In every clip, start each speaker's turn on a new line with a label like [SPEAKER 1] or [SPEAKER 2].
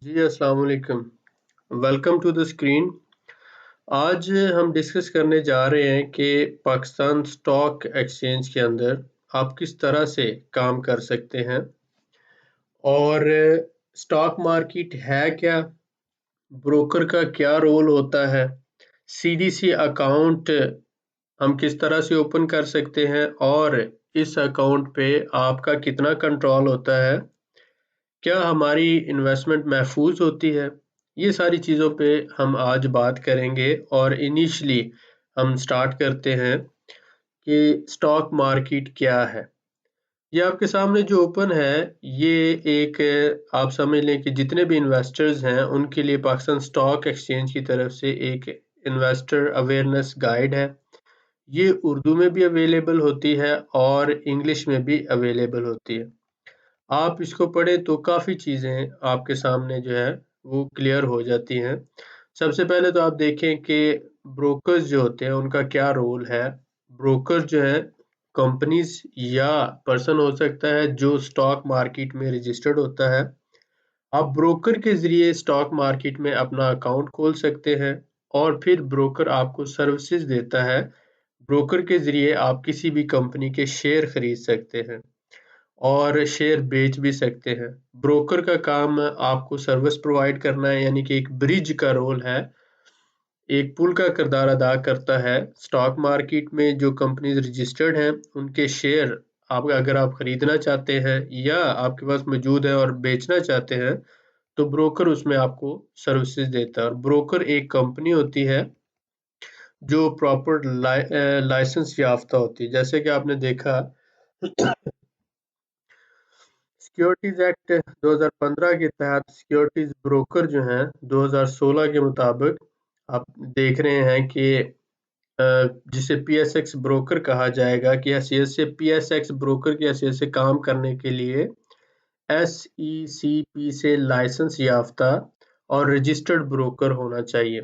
[SPEAKER 1] जी, अस्सलाम वालेकुम। Welcome to the screen. आज हम डिस्कस करने जा रहे हैं कि पाकिस्तान स्टॉक एक्सचेंज के अंदर आप किस तरह से काम कर सकते हैं और स्टॉक मार्केट है क्या, ब्रोकर का क्या रोल होता है, सीडीसी अकाउंट हम किस तरह से ओपन कर सकते हैं और इस अकाउंट पे आपका कितना कंट्रोल होता है, क्या हमारी इन्वेस्टमेंट महफूज होती है। ये सारी चीज़ों पे हम आज बात करेंगे और इनिशियली हम स्टार्ट करते हैं कि स्टॉक मार्केट क्या है। ये आपके सामने जो ओपन है, ये एक आप समझ लें कि जितने भी इन्वेस्टर्स हैं उनके लिए पाकिस्तान स्टॉक एक्सचेंज की तरफ से एक इन्वेस्टर अवेयरनेस गाइड है। ये उर्दू में भी अवेलेबल होती है और इंग्लिश में भी अवेलेबल होती है। आप इसको पढ़ें तो काफ़ी चीज़ें आपके सामने जो है वो क्लियर हो जाती हैं। सबसे पहले तो आप देखें कि ब्रोकर्स जो होते हैं उनका क्या रोल है। ब्रोकर जो है कंपनीज या पर्सन हो सकता है जो स्टॉक मार्केट में रजिस्टर्ड होता है। आप ब्रोकर के ज़रिए स्टॉक मार्केट में अपना अकाउंट खोल सकते हैं और फिर ब्रोकर आपको सर्विसेज देता है। ब्रोकर के ज़रिए आप किसी भी कंपनी के शेयर खरीद सकते हैं और शेयर बेच भी सकते हैं। ब्रोकर का काम आपको सर्विस प्रोवाइड करना है, यानी कि एक ब्रिज का रोल है, एक पुल का किरदार अदा करता है। स्टॉक मार्केट में जो कंपनीज रजिस्टर्ड हैं उनके शेयर आप अगर आप खरीदना चाहते हैं या आपके पास मौजूद है और बेचना चाहते हैं तो ब्रोकर उसमें आपको सर्विसेज देता है। और ब्रोकर एक कंपनी होती है जो प्रॉपर लाइसेंस याफ्ता होती है। जैसे कि आपने देखा सिक्योरिटीज एक्ट 2015 के तहत सिक्योरिटीज ब्रोकर जो हैं 2016 के मुताबिक आप देख रहे हैं कि जिसे पीएसएक्स ब्रोकर कहा जाएगा कि हैसियत से पीएसएक्स ब्रोकर की हैसियत से काम करने के लिए एसईसीपी से लाइसेंस याफ्ता और रजिस्टर्ड ब्रोकर होना चाहिए।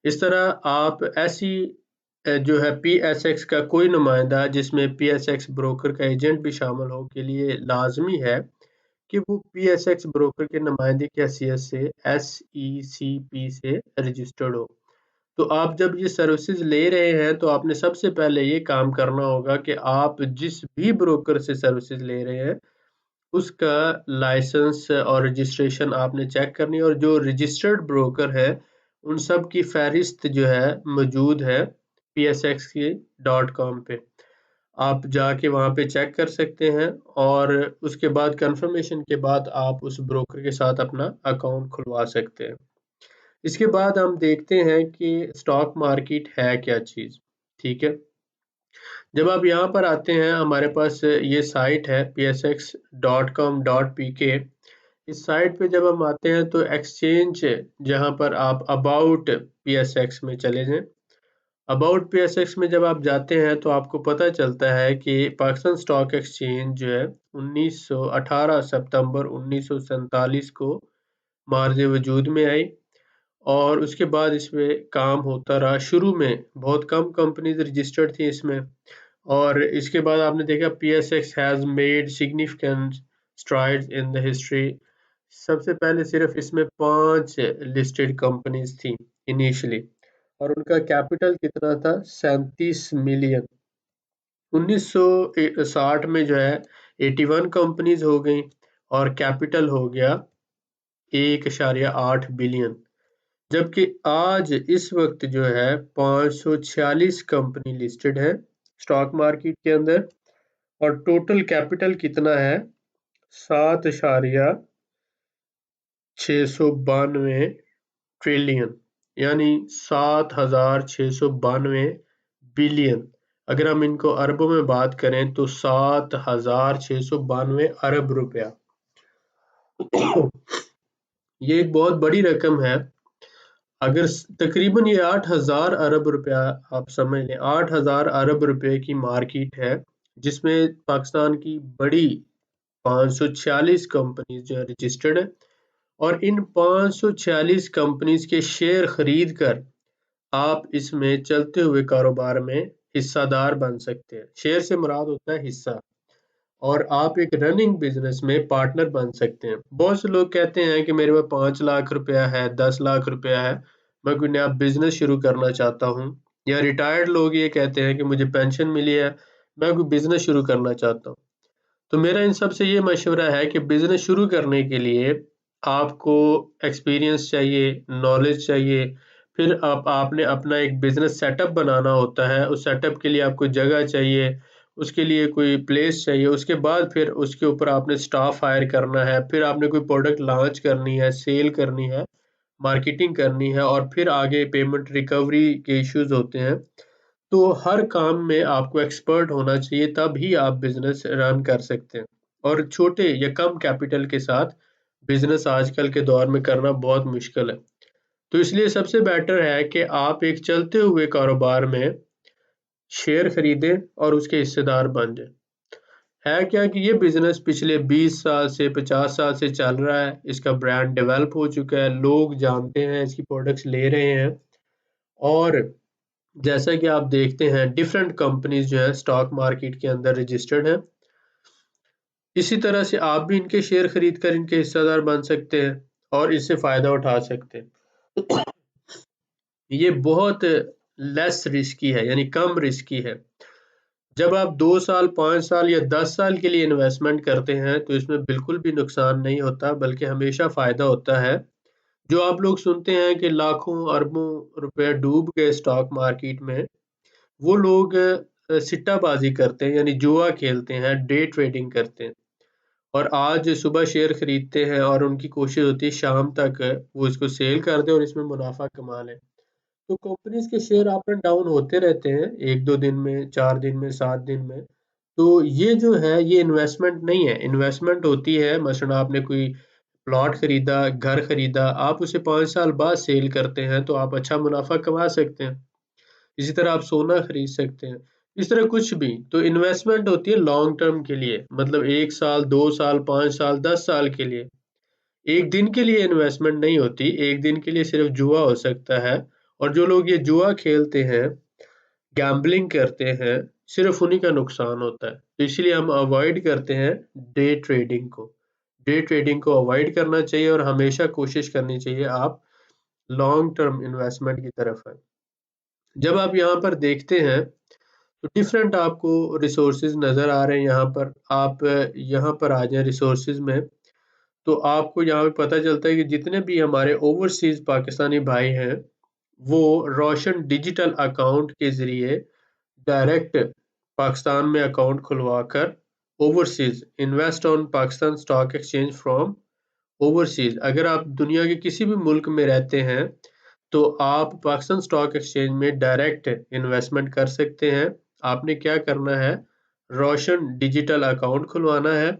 [SPEAKER 1] इस तरह आप ऐसी जो है पीएसएक्स का कोई नुमाइंदा जिसमें पीएसएक्स ब्रोकर का एजेंट भी शामिल हो के लिए लाजमी है कि वो पीएसएक्स ब्रोकर के नुमाइंदे की हैसियत से एसईसीपी से रजिस्टर्ड हो। तो आप जब ये सर्विसेज ले रहे हैं तो आपने सबसे पहले ये काम करना होगा कि आप जिस भी ब्रोकर से सर्विसेज ले रहे हैं उसका लाइसेंस और रजिस्ट्रेशन आपने चेक करनी है, और जो रजिस्टर्ड ब्रोकर है उन सब की फहरिस्त जो है मौजूद है psx की .com पे। आप जाके वहाँ पे चेक कर सकते हैं और उसके बाद कंफर्मेशन के बाद आप उस ब्रोकर के साथ अपना अकाउंट खुलवा सकते हैं। इसके बाद हम देखते हैं कि स्टॉक मार्केट है क्या चीज़। ठीक है, जब आप यहाँ पर आते हैं हमारे पास ये साइट है psx.com.pk। इस साइट पे जब हम आते हैं तो एक्सचेंज जहाँ पर आप अबाउट psx में चले जाएं। अबाउट psx में जब आप जाते हैं तो आपको पता चलता है कि पाकिस्तान स्टॉक एक्सचेंज जो है 18 सितंबर 1947 को मार्ज वजूद में आई और उसके बाद इसमें काम होता रहा। शुरू में बहुत कम कंपनीज रजिस्टर्ड थी इसमें, और इसके बाद आपने देखा PSX has made significant strides in the history. सबसे पहले सिर्फ इसमें 5 लिस्टेड कंपनीज थी इनिशियली, और उनका कैपिटल कितना था, 37 मिलियन। 1960 में जो है 81 कंपनीज हो गई और कैपिटल हो गया 1.8 बिलियन। जबकि आज इस वक्त जो है 546 कंपनी लिस्टेड है स्टॉक मार्केट के अंदर, और टोटल कैपिटल कितना है, 7,692 ट्रिलियन, यानी 7,692 बिलियन। अगर हम इनको अरबों में बात करें तो 7,692 अरब रुपया। ये एक बहुत बड़ी रकम है। अगर तकरीबन ये 8,000 अरब रुपया, आप समझ लें 8,000 अरब रुपए की मार्केट है जिसमें पाकिस्तान की बड़ी 546 कंपनीज जो है रजिस्टर्ड है, और इन 546 कंपनीज के शेयर खरीद कर आप इसमें चलते हुए कारोबार में हिस्सादार बन सकते हैं। शेयर से मुराद होता है हिस्सा, और आप एक रनिंग बिजनेस में पार्टनर बन सकते हैं। बहुत से लोग कहते हैं कि मेरे पास 5 लाख रुपया है, 10 लाख रुपया है, मैं कोई नया बिजनेस शुरू करना चाहता हूँ। या रिटायर्ड लोग ये कहते हैं कि मुझे पेंशन मिली है, मैं कोई बिजनेस शुरू करना चाहता हूँ। तो मेरा इन सब से ये मशवरा है कि बिजनेस शुरू करने के लिए आपको एक्सपीरियंस चाहिए, नॉलेज चाहिए, फिर आपने अपना एक बिजनेस सेटअप बनाना होता है, उस सेटअप के लिए आपको जगह चाहिए, उसके लिए कोई प्लेस चाहिए, उसके बाद फिर उसके ऊपर आपने स्टाफ हायर करना है, फिर आपने कोई प्रोडक्ट लॉन्च करनी है, सेल करनी है, मार्केटिंग करनी है और फिर आगे पेमेंट रिकवरी के इश्यूज होते हैं। तो हर काम में आपको एक्सपर्ट होना चाहिए, तब ही आप बिजनेस रन कर सकते हैं। और छोटे या कम कैपिटल के साथ बिजनेस आजकल के दौर में करना बहुत मुश्किल है। तो इसलिए सबसे बेटर है कि आप एक चलते हुए कारोबार में शेयर खरीदें और उसके हिस्सेदार बन जाएं। है क्या कि ये बिजनेस पिछले 20 साल से 50 साल से चल रहा है, इसका ब्रांड डेवलप हो चुका है, लोग जानते हैं, इसकी प्रोडक्ट्स ले रहे हैं। और जैसा कि आप देखते हैं डिफरेंट कंपनीज जो है स्टॉक मार्केट के अंदर रजिस्टर्ड हैं। इसी तरह से आप भी इनके शेयर खरीद कर इनके हिस्सेदार बन सकते हैं और इससे फायदा उठा सकते हैं। ये बहुत लेस रिस्की है, यानी कम रिस्की है। जब आप 2 साल, 5 साल या 10 साल के लिए इन्वेस्टमेंट करते हैं तो इसमें बिल्कुल भी नुकसान नहीं होता, बल्कि हमेशा फायदा होता है। जो आप लोग सुनते हैं कि लाखों अरबों रुपए डूब गए स्टॉक मार्केट में, वो लोग सिट्टाबाजी करते हैं, यानी जुआ खेलते हैं, डे ट्रेडिंग करते हैं और आज सुबह शेयर खरीदते हैं और उनकी कोशिश होती है शाम तक वो इसको सेल कर दें और इसमें मुनाफा कमा लें। तो कंपनीज के शेयर अप एंड डाउन होते रहते हैं, 1-2 दिन में, 4 दिन में, 7 दिन में। तो ये जो है ये इन्वेस्टमेंट नहीं है। इन्वेस्टमेंट होती है मसलन आपने कोई प्लॉट खरीदा, घर खरीदा, आप उसे 5 साल बाद सेल करते हैं तो आप अच्छा मुनाफा कमा सकते हैं। इसी तरह आप सोना खरीद सकते हैं। इस तरह कुछ भी, तो इन्वेस्टमेंट होती है लॉन्ग टर्म के लिए, मतलब 1 साल, 2 साल, 5 साल, 10 साल के लिए। एक दिन के लिए इन्वेस्टमेंट नहीं होती, एक दिन के लिए सिर्फ जुआ हो सकता है। और जो लोग ये जुआ खेलते हैं, गैम्बलिंग करते हैं, सिर्फ उन्हीं का नुकसान होता है। तो इसलिए हम अवॉइड करते हैं डे ट्रेडिंग को। डे ट्रेडिंग को अवॉइड करना चाहिए और हमेशा कोशिश करनी चाहिए आप लॉन्ग टर्म इन्वेस्टमेंट की तरफ आएँ। जब आप यहाँ पर देखते हैं तो डिफरेंट आपको रिसोर्सेज नज़र आ रहे हैं यहाँ पर। आप यहाँ पर आ जाएँ रिसोर्सेज में, तो आपको यहाँ पे पता चलता है कि जितने भी हमारे ओवरसीज़ पाकिस्तानी भाई हैं, वो रोशन डिजिटल अकाउंट के ज़रिए डायरेक्ट पाकिस्तान में अकाउंट खुलवाकर overseas invest on Pakistan stock exchange from overseas. अगर आप दुनिया के किसी भी मुल्क में रहते हैं, तो आप पाकिस्तान स्टॉक एक्सचेंज में डायरेक्ट इन्वेस्टमेंट कर सकते हैं। आपने क्या करना है, रोशन डिजिटल अकाउंट खुलवाना है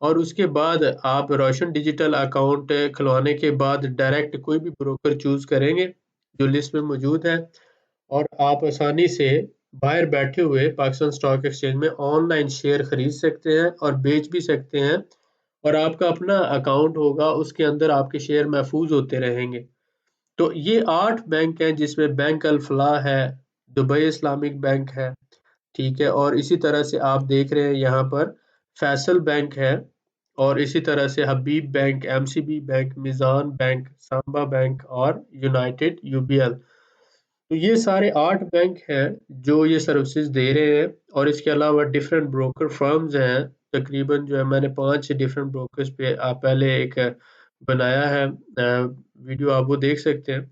[SPEAKER 1] और उसके बाद आप रोशन डिजिटल अकाउंट खुलवाने के बाद डायरेक्ट कोई भी ब्रोकर चूज़ करेंगे जो लिस्ट में मौजूद है और आप आसानी से बाहर बैठे हुए पाकिस्तान स्टॉक एक्सचेंज में ऑनलाइन शेयर खरीद सकते हैं और बेच भी सकते हैं और आपका अपना अकाउंट होगा, उसके अंदर आपके शेयर महफूज होते रहेंगे। तो ये 8 बैंक हैं जिसमें बैंक अल फलाह है, दुबई इस्लामिक बैंक है, ठीक है? और इसी तरह से आप देख रहे हैं यहाँ पर फैसल बैंक है और इसी तरह से Habib bank, MCB bank, Meezan bank, Samba bank और यूनाइटेड यूबीएल। तो ये सारे 8 बैंक हैं जो ये सर्विसेज दे रहे हैं और इसके अलावा डिफरेंट ब्रोकर फर्म्स हैं। तकरीबन जो है मैंने 5 डिफरेंट ब्रोकर्स पे पहले एक बनाया है वीडियो, आप वो देख सकते हैं।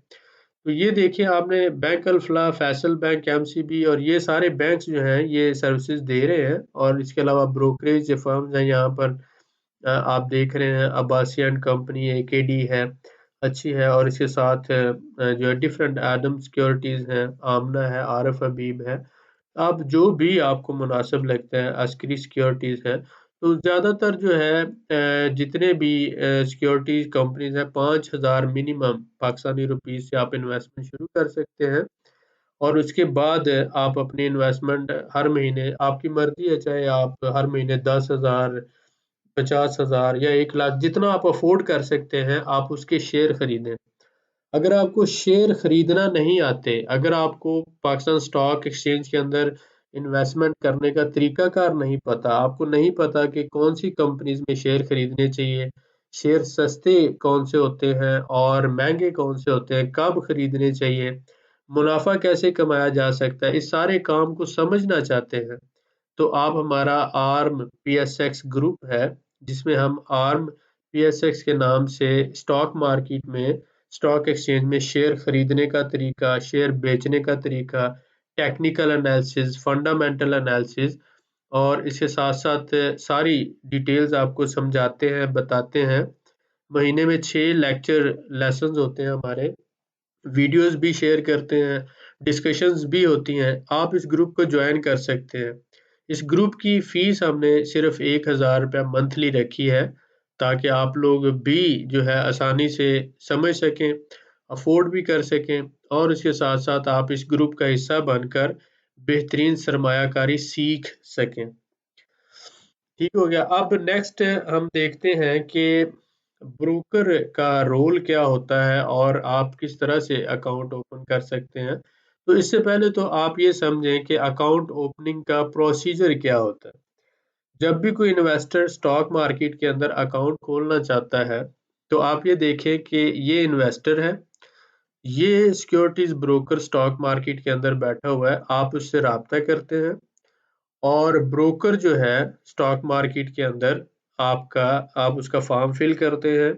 [SPEAKER 1] तो ये देखिए आपने बैंक अल फलाह, फैसल बैंक, एमसीबी और ये सारे बैंक्स जो हैं ये सर्विसेज दे रहे हैं और इसके अलावा ब्रोकरेज फर्म्स हैं यहाँ पर। आप देख रहे हैं अब्बासी एंड कंपनी, एकेडी है, अच्छी है और इसके साथ जो है डिफरेंट एडम सिक्योरिटीज़ हैं, आमना है, आरिफ हबीब है। आप जो भी आपको मुनासिब लगता है, अस्करी सिक्योरिटीज़ है। तो ज़्यादातर जो है जितने भी सिक्योरिटीज़ कंपनीज़ हैं 5,000 मिनिमम पाकिस्तानी रुपीज़ से आप इन्वेस्टमेंट शुरू कर सकते हैं और उसके बाद आप अपनी इन्वेस्टमेंट हर महीने आपकी मर्ज़ी है, चाहे आप हर महीने 10,000, 50,000 या 1 लाख जितना आप अफ़ोर्ड कर सकते हैं, आप उसके शेयर खरीदें। अगर आपको शेयर खरीदना नहीं आते, अगर आपको पाकिस्तान स्टॉक एक्सचेंज के अंदर इन्वेस्टमेंट करने का तरीकाकार नहीं पता, आपको नहीं पता कि कौन सी कंपनीज में शेयर खरीदने चाहिए, शेयर सस्ते कौन से होते हैं और महंगे कौन से होते हैं, कब खरीदने चाहिए, मुनाफा कैसे कमाया जा सकता है, इस सारे काम को समझना चाहते हैं तो आप हमारा आर्म पीएसएक्स ग्रुप है, जिसमें हम आर्म पीएसएक्स के नाम से स्टॉक मार्केट में, स्टॉक एक्सचेंज में शेयर खरीदने का तरीका, शेयर बेचने का तरीका, टेक्निकल एनालिसिस, फंडामेंटल एनालिसिस और इसके साथ साथ सारी डिटेल्स आपको समझाते हैं, बताते हैं। महीने में 6 लेक्चर लेसन्स होते हैं हमारे, वीडियोस भी शेयर करते हैं, डिस्कशंस भी होती हैं। आप इस ग्रुप को ज्वाइन कर सकते हैं। इस ग्रुप की फीस हमने सिर्फ 1000 रुपया मंथली रखी है, ताकि आप लोग भी जो है आसानी से समझ सकें, अफोर्ड भी कर सकें और इसके साथ साथ आप इस ग्रुप का हिस्सा बनकर बेहतरीन सरमायाकारी सीख सकें। ठीक हो गया। अब नेक्स्ट हम देखते हैं कि ब्रोकर का रोल क्या होता है और आप किस तरह से अकाउंट ओपन कर सकते हैं। तो इससे पहले तो आप ये समझें कि अकाउंट ओपनिंग का प्रोसीजर क्या होता है। जब भी कोई इन्वेस्टर स्टॉक मार्केट के अंदर अकाउंट खोलना चाहता है, तो आप ये देखें कि ये इन्वेस्टर है, ये सिक्योरिटीज ब्रोकर स्टॉक मार्केट के अंदर बैठा हुआ है, आप उससे राब्ता करते हैं और ब्रोकर जो है स्टॉक मार्केट के अंदर आपका, आप उसका फॉर्म फिल करते हैं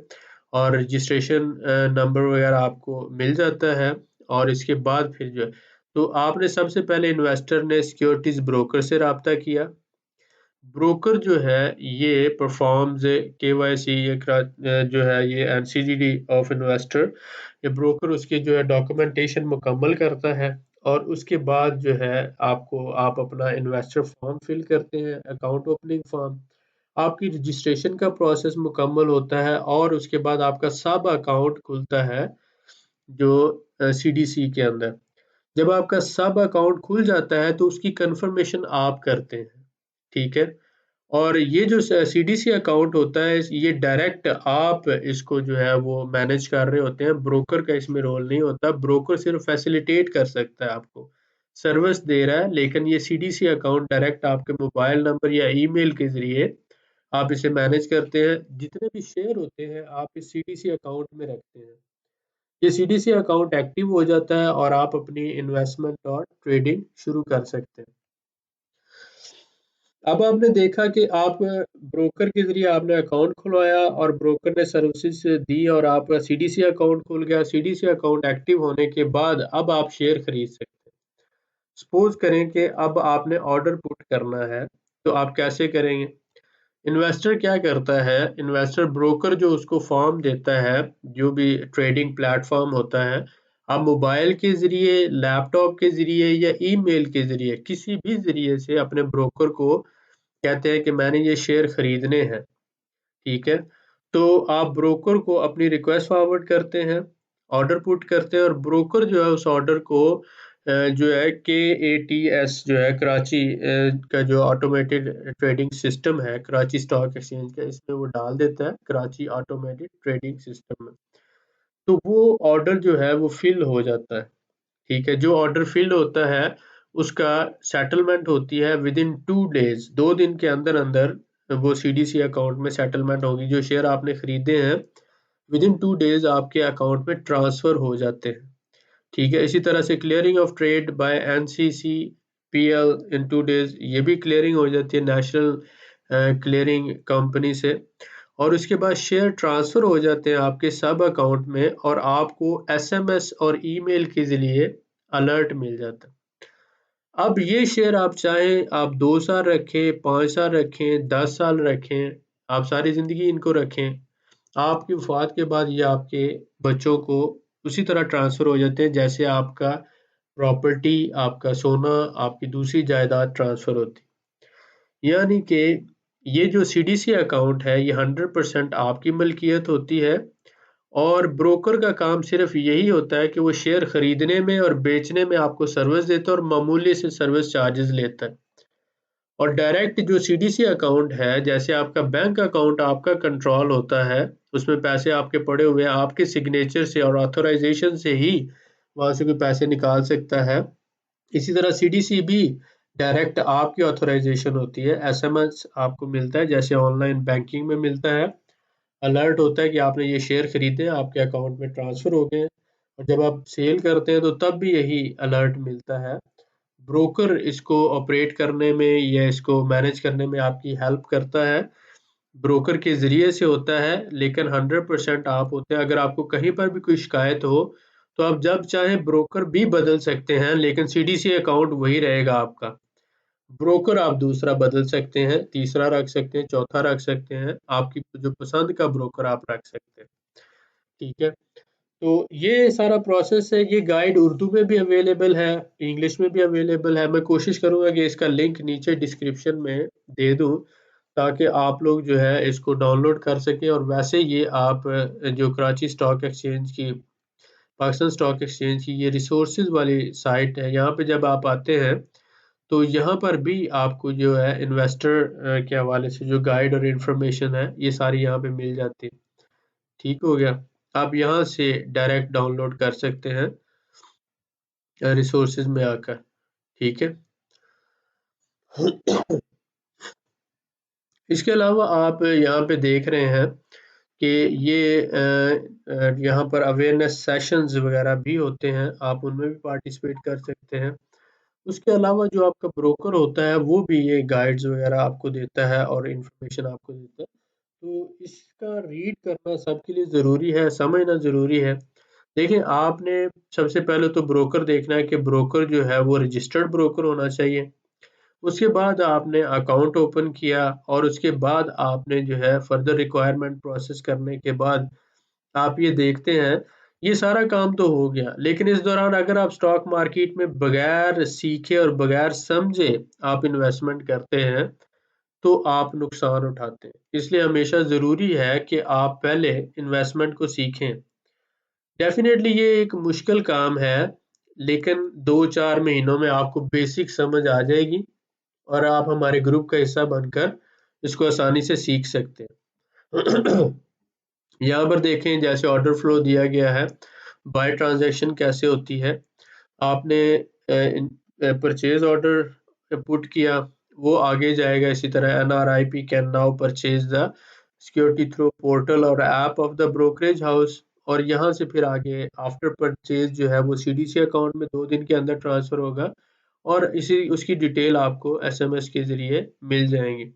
[SPEAKER 1] और रजिस्ट्रेशन नंबर वगैरह आपको मिल जाता है और इसके बाद फिर जो है, तो आपने सबसे पहले इन्वेस्टर ने सिक्योरिटीज ब्रोकर से राब्ता किया। ब्रोकर जो है ये परफॉर्म्स केवाईसी, जो है ये एनसीडीडी ऑफ इन्वेस्टर, ये ब्रोकर उसके जो है डॉक्यूमेंटेशन मुकम्मल करता है और उसके बाद जो है आप अपना इन्वेस्टर फॉर्म फिल करते हैं, अकाउंट ओपनिंग फॉर्म, आपकी रजिस्ट्रेशन का प्रोसेस मुकम्मल होता है और उसके बाद आपका सब अकाउंट खुलता है जो सीडीसी के अंदर। जब आपका सब अकाउंट खुल जाता है तो उसकी कंफर्मेशन आप करते हैं, ठीक है। और ये जो सीडीसी अकाउंट होता है, ये डायरेक्ट आप इसको जो है वो मैनेज कर रहे होते हैं, ब्रोकर का इसमें रोल नहीं होता, ब्रोकर सिर्फ फैसिलिटेट कर सकता है, आपको सर्विस दे रहा है, लेकिन ये सीडीसी अकाउंट डायरेक्ट आपके मोबाइल नंबर या ईमेल के जरिए आप इसे मैनेज करते हैं। जितने भी शेयर होते हैं आप इस सीडीसी अकाउंट में रखते हैं। ये सीडीसी अकाउंट एक्टिव हो जाता है और आप अपनी इन्वेस्टमेंट और ट्रेडिंग शुरू कर सकते हैं। अब आपने देखा कि आप ब्रोकर के ज़रिए आपने अकाउंट खुलवाया और ब्रोकर ने सर्विसेज दी और आपका सीडीसी अकाउंट खुल गया। सीडीसी अकाउंट एक्टिव होने के बाद अब आप शेयर खरीद सकते हैं। सपोज करें कि अब आपने ऑर्डर पुट करना है, तो आप कैसे करेंगे? इन्वेस्टर क्या करता है, इन्वेस्टर ब्रोकर जो उसको फॉर्म देता है, जो भी ट्रेडिंग प्लेटफॉर्म होता है, आप मोबाइल के ज़रिए, लैपटॉप के ज़रिए या ईमेल के ज़रिए, किसी भी ज़रिए से अपने ब्रोकर को कहते हैं कि मैंने ये शेयर खरीदने हैं, ठीक है। तो आप ब्रोकर को अपनी रिक्वेस्ट फॉरवर्ड करते हैं, ऑर्डर पुट करते हैं और ब्रोकर जो है उस ऑर्डर को जो है KATS जो है कराची का जो ऑटोमेटेड ट्रेडिंग सिस्टम है, कराची स्टॉक एक्सचेंज का, इसमें वो डाल देता है, कराची ऑटोमेटेड ट्रेडिंग सिस्टम में। तो वो ऑर्डर जो है वो फिल हो जाता है, ठीक है। जो ऑर्डर फिल होता है उसका सेटलमेंट होती है विद इन 2 डेज, 2 दिन के अंदर अंदर वो सीडीसी अकाउंट में सेटलमेंट होगी। जो शेयर आपने खरीदे हैं विद इन 2 डेज आपके अकाउंट में ट्रांसफर हो जाते हैं, ठीक है। इसी तरह से clearing of trade by NCCPL in 2 days, ये भी क्लियरिंग हो जाती है नेशनल क्लियरिंग कंपनी से और उसके बाद शेयर ट्रांसफर हो जाते हैं आपके सब अकाउंट में और आपको SMS और ईमेल के जरिए अलर्ट मिल जाता है। अब ये शेयर आप चाहें आप 2 साल रखें, 5 साल रखें, 10 साल रखें, आप सारी ज़िंदगी इनको रखें। आपकी वफ़ात के बाद ये आपके बच्चों को उसी तरह ट्रांसफ़र हो जाते हैं जैसे आपका प्रॉपर्टी, आपका सोना, आपकी दूसरी जायदाद ट्रांसफ़र होती है। यानी कि ये जो सीडीसी अकाउंट है ये 100% आपकी मलकियत होती है और ब्रोकर का काम सिर्फ यही होता है कि वो शेयर खरीदने में और बेचने में आपको सर्विस देता है और मामूली से सर्विस चार्जेस लेता है। और डायरेक्ट जो सीडीसी अकाउंट है, जैसे आपका बैंक अकाउंट आपका कंट्रोल होता है, उसमें पैसे आपके पड़े हुए हैं, आपके सिग्नेचर से और ऑथराइजेशन से ही वहाँ से कोई पैसे निकाल सकता है। इसी तरह सीडीसी भी डायरेक्ट आपकी ऑथराइजेशन होती है, एसएमएस आपको मिलता है जैसे ऑनलाइन बैंकिंग में मिलता है। अलर्ट होता है कि आपने ये शेयर खरीदे, आपके अकाउंट में ट्रांसफर हो गए। और जब आप सेल करते हैं तो तब भी यही अलर्ट मिलता है। ब्रोकर इसको ऑपरेट करने में या इसको मैनेज करने में आपकी हेल्प करता है। ब्रोकर के ज़रिए से होता है, लेकिन 100% आप होते हैं। अगर आपको कहीं पर भी कोई शिकायत हो, तो आप जब चाहें ब्रोकर भी बदल सकते हैं, लेकिन सीडीसी अकाउंट वही रहेगा आपका। ब्रोकर आप दूसरा बदल सकते हैं, तीसरा रख सकते हैं, चौथा रख सकते हैं, आपकी जो पसंद का ब्रोकर आप रख सकते हैं, ठीक है? तो ये सारा प्रोसेस है, ये गाइड उर्दू में भी अवेलेबल है, इंग्लिश में भी अवेलेबल है। मैं कोशिश करूँगा कि इसका लिंक नीचे डिस्क्रिप्शन में दे दूँ, ताकि आप लोग जो है इसको डाउनलोड कर सकें। और वैसे ये आप जो कराची स्टॉक एक्सचेंज की, पाकिस्तान स्टॉक एक्सचेंज की ये रिसोर्सेज वाली साइट है, यहाँ पे जब आप आते हैं तो यहाँ पर भी आपको जो है इन्वेस्टर के हवाले से जो गाइड और इन्फॉर्मेशन है, ये सारी यहाँ पे मिल जाती है। ठीक हो गया? आप यहाँ से डायरेक्ट डाउनलोड कर सकते हैं रिसोर्सेज में आकर, ठीक है? इसके अलावा आप यहाँ पे देख रहे हैं कि ये यहाँ पर अवेयरनेस सेशंस वगैरह भी होते हैं, आप उनमें भी पार्टिसिपेट कर सकते हैं। उसके अलावा जो आपका ब्रोकर होता है वो भी ये गाइड्स वगैरह आपको देता है और इन्फॉर्मेशन आपको देता है। तो इसका रीड करना सबके लिए ज़रूरी है, समझना ज़रूरी है। देखिए, आपने सबसे पहले तो ब्रोकर देखना है कि ब्रोकर जो है वो रजिस्टर्ड ब्रोकर होना चाहिए। उसके बाद आपने अकाउंट ओपन किया और उसके बाद आपने जो है फर्दर रिक्वायरमेंट प्रोसेस करने के बाद आप ये देखते हैं, ये सारा काम तो हो गया। लेकिन इस दौरान अगर आप स्टॉक मार्केट में बगैर सीखे और बगैर समझे आप इन्वेस्टमेंट करते हैं, तो आप नुकसान उठाते हैं। इसलिए हमेशा ज़रूरी है कि आप पहले इन्वेस्टमेंट को सीखें। डेफ़िनेटली ये एक मुश्किल काम है, लेकिन 2-4 महीनों में आपको बेसिक समझ आ जाएगी और आप हमारे ग्रुप का हिस्सा बनकर इसको आसानी से सीख सकते हैं। यहाँ पर देखें जैसे ऑर्डर फ्लो दिया गया है, बाय ट्रांज़ैक्शन कैसे होती है। आपने परचेज़ ऑर्डर पुट किया, वो आगे जाएगा इसी तरह NRIP can now purchase the security through portal और app of the brokerage house. और यहाँ से फिर आगे आफ्टर परचेज़ जो है वो सीडीसी अकाउंट में 2 दिन के अंदर ट्रांसफ़र होगा और इसी उसकी डिटेल आपको एसएमएस के ज़रिए मिल जाएँगी।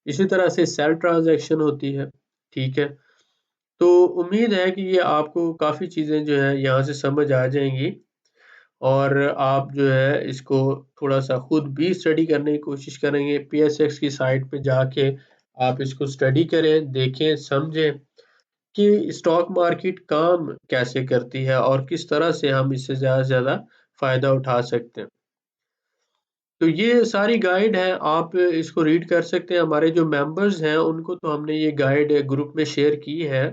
[SPEAKER 1] इसी तरह से सेल ट्रांज़ैक्शन होती है, ठीक है? तो उम्मीद है कि ये आपको काफ़ी चीज़ें जो हैं यहाँ से समझ आ जाएँगी और आप जो है इसको थोड़ा-सा खुद भी स्टडी करने की कोशिश करेंगे। पीएसएक्स की साइट पे जाके आप इसको स्टडी करें, देखें, समझें कि स्टॉक मार्केट काम कैसे करती है और किस तरह से हम इससे ज़्यादा से ज़्यादा फ़ायदा उठा सकते हैं। तो ये सारी गाइड है, आप इसको रीड कर सकते हैं। हमारे जो मेंबर्स हैं, उनको तो हमने ये गाइड ग्रुप में शेयर की है।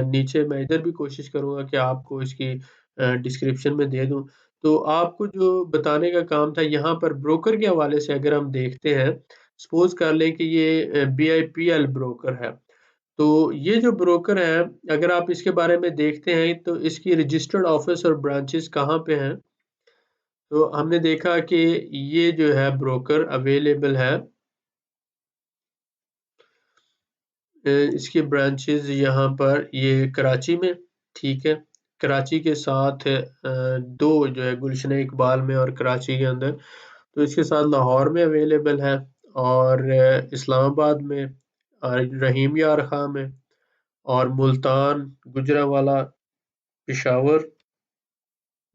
[SPEAKER 1] नीचे मैं इधर भी कोशिश करूँगा कि आपको इसकी डिस्क्रिप्शन में दे दूँ। तो आपको जो बताने का काम था, यहाँ पर ब्रोकर के हवाले से अगर हम देखते हैं, सपोज़ कर लें कि ये बीआईपीएल ब्रोकर है। तो ये जो ब्रोकर है, अगर आप इसके बारे में देखते हैं, तो इसकी रजिस्टर्ड ऑफ़िस और ब्रांचेज़ कहाँ पे हैं? तो हमने देखा कि ये जो है ब्रोकर अवेलेबल है। इसकी ब्रांचेज़ यहाँ पर ये कराची में, ठीक है? कराची के साथ 2 जो है गुलशन इकबाल में और कराची के अंदर, तो इसके साथ लाहौर में अवेलेबल है और इस्लामाबाद में और रहीम यार खां में और मुल्तान, गुजरांवाला, पेशावर,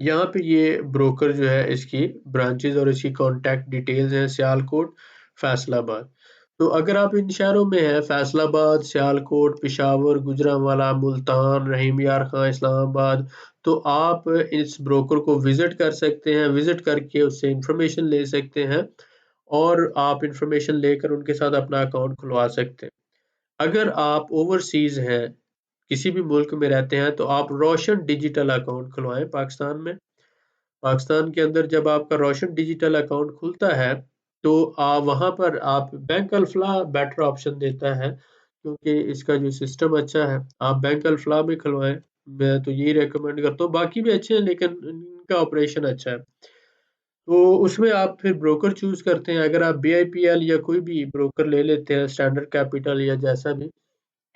[SPEAKER 1] यहाँ पे ये ब्रोकर जो है इसकी ब्रांचेज़ और इसकी कॉन्टैक्ट डिटेल्स हैं सियालकोट, फैसलाबाद। तो अगर आप इन शहरों में हैं फैसलाबाद, सियालकोट, पेशावर, गुजरांवाला, मुल्तान, रहीम यार खां, इस्लामाबाद, तो आप इस ब्रोकर को विज़िट कर सकते हैं। विज़िट करके उससे इन्फॉर्मेशन ले सकते हैं और आप इन्फॉर्मेशन लेकर उनके साथ अपना अकाउंट खुलवा सकते हैं। अगर आप ओवरसीज़ हैं, किसी भी मुल्क में रहते हैं, तो आप रोशन डिजिटल अकाउंट खुलवाएँ पाकिस्तान में। पाकिस्तान के अंदर जब आपका रोशन डिजिटल अकाउंट खुलता है, तो वहाँ पर आप बैंक अल-फलाह बेटर ऑप्शन देता है, क्योंकि इसका जो सिस्टम अच्छा है। आप बैंक अल-फलाह में खुलवाएँ, मैं तो यही रिकमेंड करता हूँ। बाकी भी अच्छे हैं लेकिन इनका ऑपरेशन अच्छा है। तो उसमें आप फिर ब्रोकर चूज़ करते हैं। अगर आप BIPL या कोई भी ब्रोकर ले लेते हैं, स्टैंडर्ड कैपिटल या जैसा भी,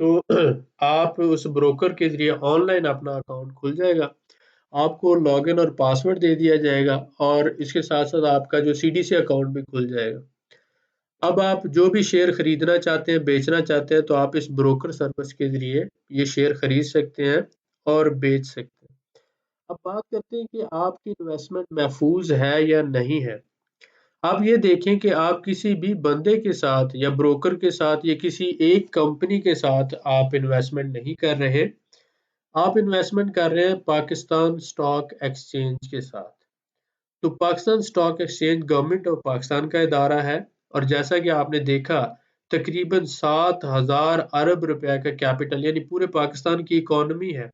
[SPEAKER 1] तो आप उस ब्रोकर के ज़रिए ऑनलाइन अपना अकाउंट खुल जाएगा। आपको लॉगिन और पासवर्ड दे दिया जाएगा और इसके साथ-साथ आपका जो CDC अकाउंट भी खुल जाएगा। अब आप जो भी शेयर खरीदना चाहते हैं, बेचना चाहते हैं, तो आप इस ब्रोकर सर्विस के ज़रिए ये शेयर खरीद सकते हैं और बेच सकते हैं। अब बात करते हैं कि आपकी इन्वेस्टमेंट महफूज है या नहीं है। आप ये देखें कि आप किसी भी बंदे के साथ या ब्रोकर के साथ या किसी एक कंपनी के साथ आप इन्वेस्टमेंट नहीं कर रहे। आप इन्वेस्टमेंट कर रहे हैं पाकिस्तान स्टॉक एक्सचेंज के साथ। तो Pakistan stock exchange government of Pakistan का इदारा है और जैसा कि आपने देखा तकरीबन 7,000 अरब रुपए का कैपिटल यानी पूरे पाकिस्तान की इकोनॉमी है।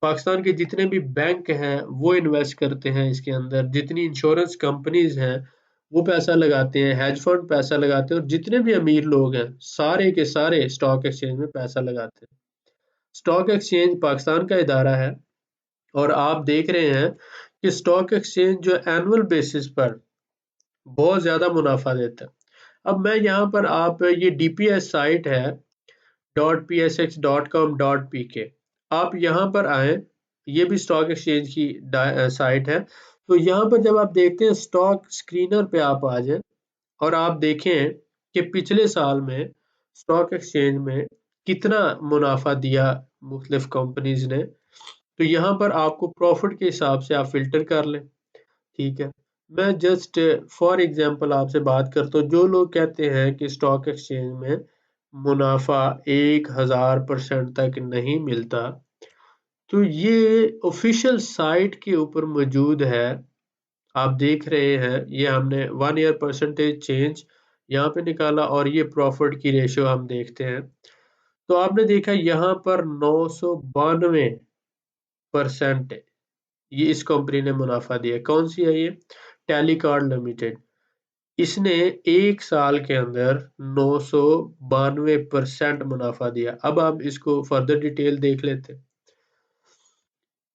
[SPEAKER 1] पाकिस्तान के जितने भी बैंक हैं वो इन्वेस्ट करते हैं इसके अंदर, जितनी इंश्योरेंस कंपनीज हैं वो पैसा लगाते हैं, हेज फंड पैसा लगाते हैं और जितने भी अमीर लोग हैं सारे के सारे स्टॉक एक्सचेंज में पैसा लगाते हैं। स्टॉक एक्सचेंज पाकिस्तान का इदारा है और आप देख रहे हैं कि स्टॉक एक्सचेंज जो एनुअल बेसिस पर बहुत ज़्यादा मुनाफा देता है। अब मैं यहाँ पर आप ये DPS साइट है .psx.com.pk, आप यहाँ पर आए, ये भी स्टॉक एक्सचेंज की साइट है। तो यहाँ पर जब आप देखते हैं स्टॉक स्क्रीनर पे आप आ जाए और आप देखें कि पिछले साल में स्टॉक एक्सचेंज में कितना मुनाफा दिया मुख्तलिफ कंपनीज ने, तो यहाँ पर आपको प्रॉफिट के हिसाब से आप फिल्टर कर लें। ठीक है, मैं जस्ट फॉर एग्जांपल आपसे बात करता हूँ। जो लोग कहते हैं कि स्टॉक एक्सचेंज में मुनाफा 1000% तक नहीं मिलता, तो ये ऑफिशियल साइट के ऊपर मौजूद है। आप देख रहे हैं ये हमने 1 ईयर परसेंटेज चेंज यहाँ पे निकाला और ये प्रॉफिट की रेशियो हम देखते हैं। तो आपने देखा यहाँ पर 992% ये इस कंपनी ने मुनाफा दिया। कौन सी है ये? Telecom limited. इसने 1 साल के अंदर 992% मुनाफा दिया। अब आप इसको फर्दर डिटेल देख लेते हैं।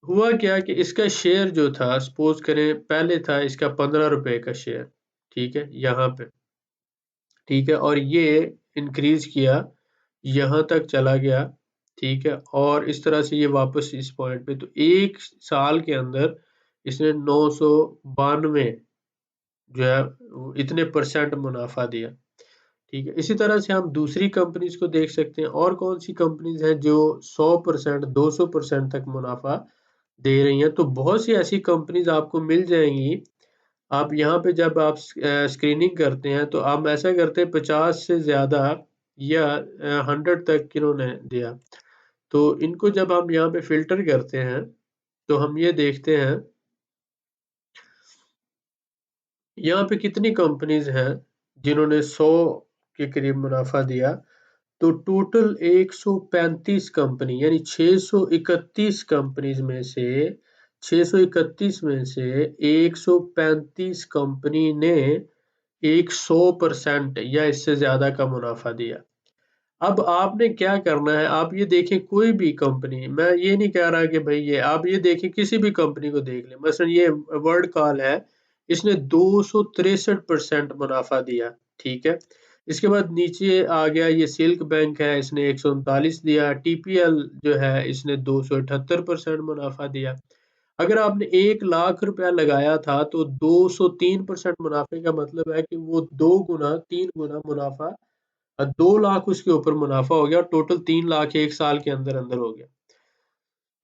[SPEAKER 1] हुआ क्या कि इसका शेयर जो था, सपोज करें पहले था इसका 15 रुपए का शेयर, ठीक है, यहाँ पे, ठीक है, और ये इंक्रीज किया, यहाँ तक चला गया, ठीक है, और इस तरह से ये वापस इस पॉइंट पे, तो 1 साल के अंदर इसने 992 जो है इतने परसेंट मुनाफा दिया। ठीक है, इसी तरह से हम दूसरी कंपनीज को देख सकते हैं। और कौन सी कंपनीज हैं जो 100% 200% तक मुनाफा दे रही हैं? तो बहुत सी ऐसी कंपनीज आपको मिल जाएंगी। आप यहाँ पे जब आप स्क्रीनिंग करते हैं तो हम ऐसा करते हैं 50 से ज्यादा या 100 तक इन्होंने दिया। तो इनको जब हम यहाँ पे फिल्टर करते हैं तो हम ये देखते हैं यहाँ पे कितनी कंपनीज हैं जिन्होंने 100 के करीब मुनाफा दिया। तो टोटल 135 कंपनी यानी 631 कंपनीज में से 631 में से 135 कंपनी ने 100% या इससे ज्यादा का मुनाफा दिया। अब आपने क्या करना है, आप ये देखें कोई भी कंपनी, मैं ये नहीं कह रहा कि भाई ये, आप ये देखें किसी भी कंपनी को देख लें, मसलन ये वर्ल्ड कॉल है, इसने 263% मुनाफा दिया, ठीक है। इसके बाद नीचे आ गया ये सिल्क बैंक है, इसने 139 दिया। TPL जो है इसने 278% मुनाफा दिया। अगर आपने 1 लाख रुपया लगाया था तो 203% मुनाफे का मतलब है कि वो 2 गुना 3 गुना मुनाफा, 2 लाख उसके ऊपर मुनाफा हो गया और टोटल 3 लाख 1 साल के अंदर अंदर हो गया।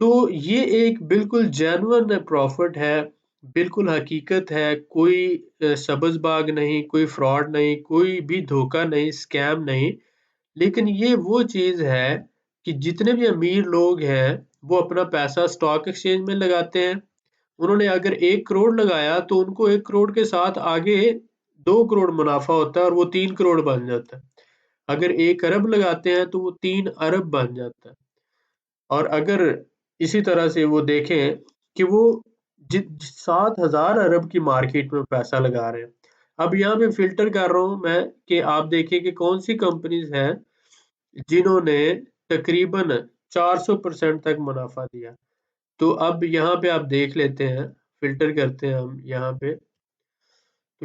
[SPEAKER 1] तो ये एक बिल्कुल जेन्युइन प्रॉफिट है, बिल्कुल हकीकत है, कोई सब्ज़बाग नहीं, कोई फ्रॉड नहीं, कोई भी धोखा नहीं, स्कैम नहीं। लेकिन ये वो चीज़ है कि जितने भी अमीर लोग हैं, वो अपना पैसा स्टॉक एक्सचेंज में लगाते हैं। उन्होंने अगर 1 करोड़ लगाया तो उनको 1 करोड़ के साथ आगे 2 करोड़ मुनाफा होता है और वो 3 करोड़ बन जाता है। अगर 1 अरब लगाते हैं तो वो 3 अरब बन जाता है। और अगर इसी तरह से वो देखें कि वो 7,000 अरब की मार्केट में पैसा लगा रहे हैं। अब यहाँ पे फिल्टर कर रहा हूँ मैं कि आप देखिए कि कौन सी कंपनीज हैं जिन्होंने तकरीबन 400% तक मुनाफा दिया। तो अब यहाँ पे आप देख लेते हैं, फिल्टर करते हैं हम यहाँ पे।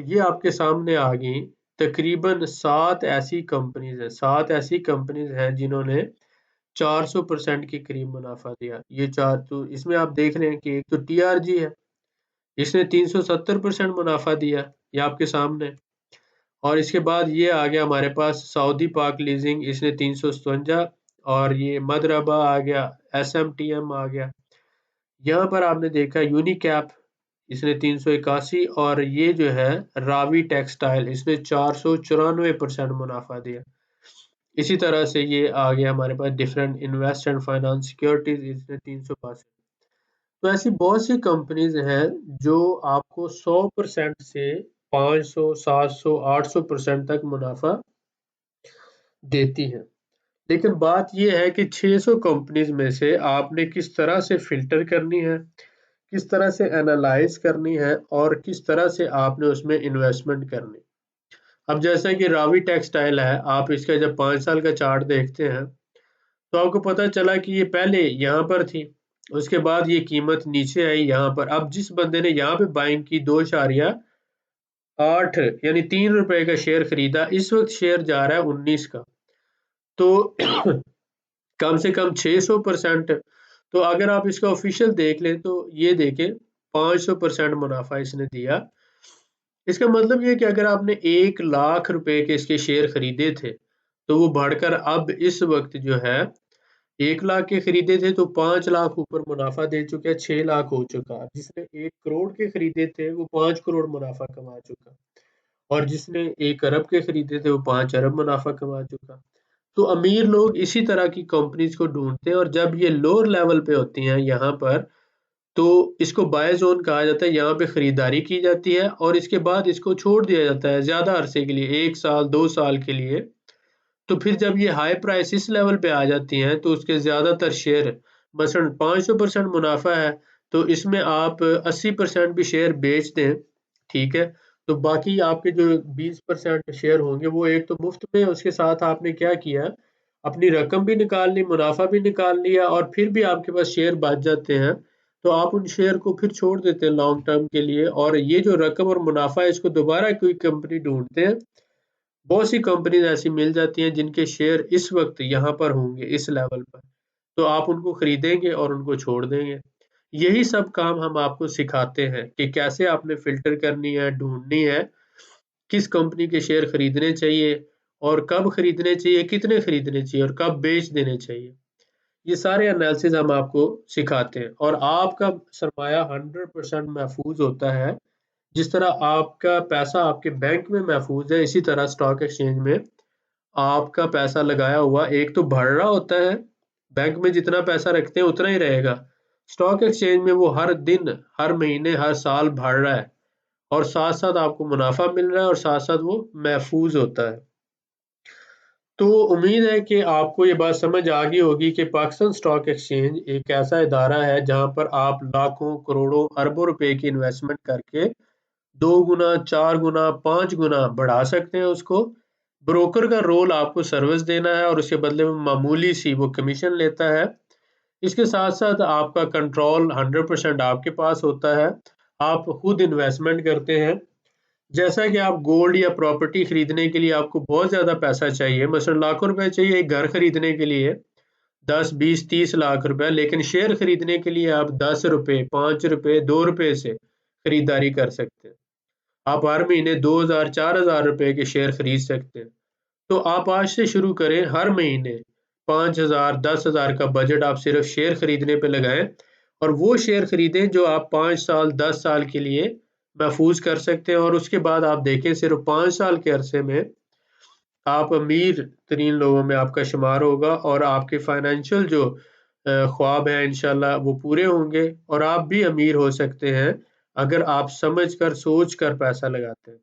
[SPEAKER 1] तो ये आपके सामने आ गई तकरीबन 7 ऐसी कंपनीज हैं, 7 ऐसी कंपनीज हैं जिन्होंने 400% के करीब मुनाफा दिया। ये चार तो इसमें आप देख रहे हैं कि एक तो टीआरजी है, इसने 370% मुनाफा दिया, ये आपके सामने है। और इसके बाद ये आ गया हमारे पास सऊदी पाक लीजिंग, इसने 357, और ये मदरबा आ गया, एसएमटीएम आ गया। यहाँ पर आपने देखा यूनिकैप, इसने 381, और ये जो है रावी टेक्सटाइल, इसने 494% मुनाफा दिया। इसी तरह से ये आ गया हमारे पास different invest and finance securities, इसने 362। तो ऐसी बहुत सी कंपनीज हैं जो आपको 100% से 500, 700, 800% तक मुनाफा देती हैं। लेकिन बात यह है कि 600 कंपनीज में से आपने किस तरह से फिल्टर करनी है, किस तरह से एनालाइज करनी है, और किस तरह से आपने उसमें इन्वेस्टमेंट करनी। अब जैसा कि रावी टेक्सटाइल है, आप इसका जब 5 साल का चार्ट देखते हैं तो आपको पता चला कि ये पहले यहाँ पर थी, उसके बाद ये कीमत नीचे आई यहाँ पर। अब जिस बंदे ने यहाँ पे बाइंग की 2.8 यानी 3 रुपए का शेयर खरीदा, इस वक्त शेयर जा रहा है 19 का। तो कम से कम 600%। तो अगर आप इसका ऑफिशियल देख लें तो ये देखें 500% मुनाफा इसने दिया। इसका मतलब ये कि अगर आपने 1 लाख रुपए के इसके शेयर खरीदे थे तो वो बढ़कर अब इस वक्त जो है 1 लाख के खरीदे थे तो 5 लाख ऊपर मुनाफा दे चुके हैं, 6 लाख हो चुका। जिसने 1 करोड़ के खरीदे थे वो 5 करोड़ मुनाफा कमा चुका, और जिसने 1 अरब के खरीदे थे वो 5 अरब मुनाफा कमा चुका। तो अमीर लोग इसी तरह की कंपनीज को ढूंढते हैं, और जब ये लोअर लेवल पे होती हैं यहाँ पर, तो इसको बाय जोन कहा जाता है। यहाँ पे खरीदारी की जाती है और इसके बाद इसको छोड़ दिया जाता है ज्यादा अरसे के लिए, 1 साल 2 साल के लिए। तो फिर जब ये हाई प्राइस इस लेवल पे आ जाती हैं तो उसके ज्यादातर शेयर, मसलन 500% मुनाफा है तो इसमें आप 80% भी शेयर बेच दें, ठीक है, तो बाकी आपके जो 20% शेयर होंगे वो एक तो मुफ्त में, उसके साथ आपने क्या किया, अपनी रकम भी निकाल ली, मुनाफा भी निकाल लिया, और फिर भी आपके पास शेयर बच जाते हैं तो आप उन शेयर को फिर छोड़ देते हैं लॉन्ग टर्म के लिए, और ये जो रकम और मुनाफा है इसको दोबारा कोई कंपनी ढूंढते हैं। बहुत सी कंपनीज ऐसी मिल जाती हैं जिनके शेयर इस वक्त यहाँ पर होंगे इस लेवल पर, तो आप उनको खरीदेंगे और उनको छोड़ देंगे। यही सब काम हम आपको सिखाते हैं कि कैसे आपने फिल्टर करनी है, ढूंढनी है, किस कंपनी के शेयर खरीदने चाहिए और कब खरीदने चाहिए, कितने खरीदने चाहिए और कब बेच देने चाहिए। ये सारे एनालिसिस हम आपको सिखाते हैं, और आपका सरमाया 100% महफूज होता है। जिस तरह आपका पैसा आपके बैंक में महफूज है, इसी तरह स्टॉक एक्सचेंज में आपका पैसा लगाया हुआ एक तो बढ़ रहा होता है, बैंक में जितना पैसा रखते हैं उतना ही रहेगा, स्टॉक एक्सचेंज में वो हर दिन, हर महीने, हर साल बढ़ रहा है, और साथ साथ आपको मुनाफा मिल रहा है और साथ साथ वो महफूज होता है। तो उम्मीद है कि आपको ये बात समझ आ गई होगी कि पाकिस्तान स्टॉक एक्सचेंज एक ऐसा इदारा है जहां पर आप लाखों, करोड़ों, अरबों रुपए की इन्वेस्टमेंट करके 2 गुना, 4 गुना, 5 गुना बढ़ा सकते हैं उसको। ब्रोकर का रोल आपको सर्विस देना है और उसके बदले में मामूली सी वो कमीशन लेता है। इसके साथ साथ आपका कंट्रोल 100% आपके पास होता है, आप खुद इन्वेस्टमेंट करते हैं। जैसा कि आप गोल्ड या प्रॉपर्टी खरीदने के लिए आपको बहुत ज़्यादा पैसा चाहिए, मसलन लाखों रुपए चाहिए एक घर खरीदने के लिए, 10, 20, 30 लाख रुपए, लेकिन शेयर खरीदने के लिए आप 10 रुपए, 5 रुपए, 2 रुपए से खरीदारी कर सकते हैं। आप हर महीने 2000, 4000 रुपए के शेयर खरीद सकते हैं। तो आप आज से शुरू करें, हर महीने 5000, 10,000 का बजट आप सिर्फ शेयर खरीदने पे लगाएं, और वो शेयर खरीदें जो आप 5 साल, 10 साल के लिए महफूज कर सकते हैं, और उसके बाद आप देखें सिर्फ 5 साल के अरसे में आप अमीर तरीन लोगों में आपका शुमार होगा, और आपके फाइनेंशियल जो ख्वाब हैं इंशाल्लाह वो पूरे होंगे, और आप भी अमीर हो सकते हैं अगर आप समझ कर, सोच कर पैसा लगाते हैं।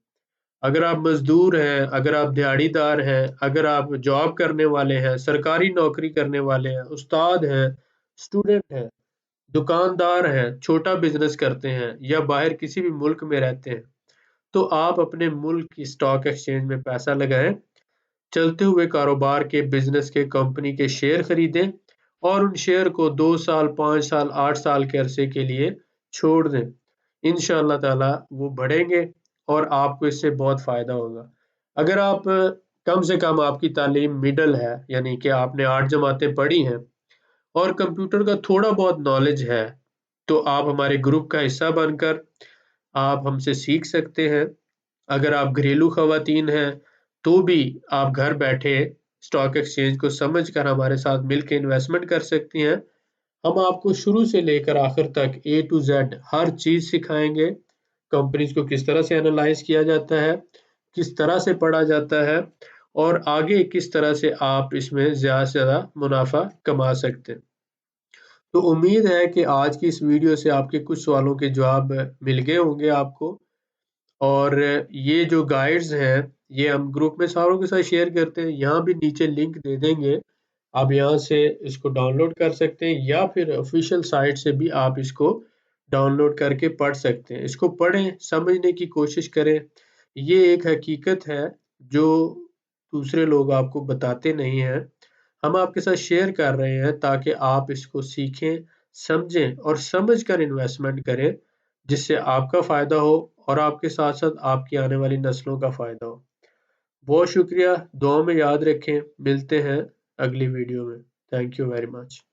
[SPEAKER 1] अगर आप मजदूर हैं, अगर आप दिहाड़ीदार हैं, अगर आप जॉब करने वाले हैं, सरकारी नौकरी करने वाले हैं, उस्ताद हैं, स्टूडेंट हैं, दुकानदार हैं, छोटा बिजनेस करते हैं, या बाहर किसी भी मुल्क में रहते हैं, तो आप अपने मुल्क की स्टॉक एक्सचेंज में पैसा लगाएं, चलते हुए कारोबार के, बिजनेस के, कंपनी के शेयर खरीदें, और उन शेयर को 2 साल, 5 साल, 8 साल के अरसे के लिए छोड़ दें। इंशाअल्लाह ताला वो बढ़ेंगे और आपको इससे बहुत फ़ायदा होगा। अगर आप कम से कम आपकी तालीम मिडल है, यानी कि आपने 8 जमातें पढ़ी हैं और कंप्यूटर का थोड़ा बहुत नॉलेज है, तो आप हमारे ग्रुप का हिस्सा बनकर आप हमसे सीख सकते हैं। अगर आप घरेलू ख़वातीन हैं, तो भी आप घर बैठे स्टॉक एक्सचेंज को समझकर हमारे साथ मिलके इन्वेस्टमेंट कर सकती हैं। हम आपको शुरू से लेकर आखिर तक A to Z हर चीज़ सिखाएँगे। कंपनीज़ को किस तरह से एनालाइज़ किया जाता है, किस तरह से पढ़ा जाता है और आगे किस तरह से आप इसमें ज़्यादा से ज़्यादा मुनाफ़ा कमा सकते हैं। तो उम्मीद है कि आज की इस वीडियो से आपके कुछ सवालों के जवाब मिल गए होंगे आपको। और ये जो गाइड्स हैं, ये हम ग्रुप में सारों के साथ शेयर करते हैं। यहाँ भी नीचे लिंक दे देंगे। आप यहाँ से इसको डाउनलोड कर सकते हैं या फिर ऑफ़िशियल साइट से भी आप इसको डाउनलोड करके पढ़ सकते हैं। इसको पढ़ें, समझने की कोशिश करें। ये एक हकीकत है जो दूसरे लोग आपको बताते नहीं हैं। हम आपके साथ शेयर कर रहे हैं ताकि आप इसको सीखें, समझें और समझकर इन्वेस्टमेंट करें, जिससे आपका फ़ायदा हो और आपके साथ-साथ आपकी आने वाली नस्लों का फ़ायदा हो। बहुत शुक्रिया, दुआ में याद रखें, मिलते हैं अगली वीडियो में। Thank you very much.